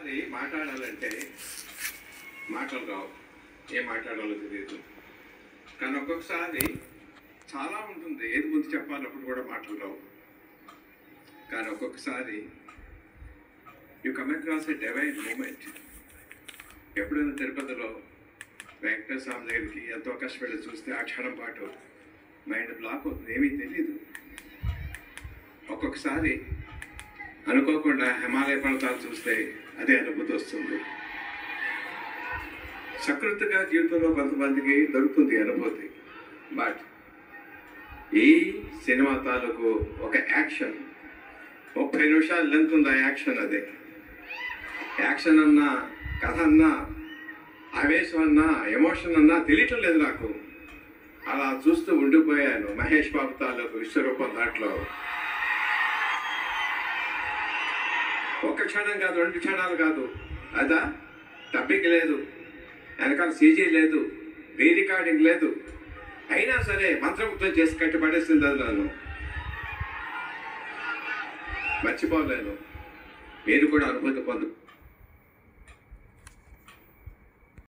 ఒక్కొక్కసారి మాట్లాడాలంటే మాటలు రావు, ఏం మాట్లాడాలో తెలియదు. కానీ ఒక్కొక్కసారి చాలా ఉంటుంది, ఏది ముందు చెప్పాలప్పుడు కూడా మాటలు రావు. కానీ ఒక్కొక్కసారి you come across a divine moment. ఎప్పుడైనా తిరుపతిలో వెంకటేశ్వర స్వామి దగ్గరికి ఎంతో కష్టపడి చూస్తే ఆ క్షణం పాటు మైండ్ బ్లాక్ అవుతుంది, ఏమీ తెలియదు. ఒక్కొక్కసారి అనుకోకుండా హిమాలయ పర్వతాలు చూస్తే అదే అనుభూతి వస్తుంది. సకృతిగా జీవితంలో కొంతమందికి దొరుకుతుంది అనుభూతి. బట్ ఈ సినిమా తాలూకు ఒక యాక్షన్ 30 నిమిషాలు లెంత్ ఉంది. ఆ యాక్షన్ అదే యాక్షన్ అన్నా, కథ అన్నా, ఆవేశం అన్నా, ఎమోషన్ అన్నా తెలియటం లేదు నాకు. అలా చూస్తూ ఉండిపోయాను. మహేష్ బాబు తాలూకు విశ్వరూపం దాంట్లో ఒక్క క్షణం కాదు, 2 క్షణాలు కాదు. అదా డబ్బింగ్ లేదు, వెనకాల సీజీ లేదు, రీ రికార్డింగ్ లేదు. అయినా సరే మంత్రముగ్ధం చేసి కట్టిపడేసింది. అది నన్ను మర్చిపోలేను. మీరు కూడా అనుభూతి పొందు.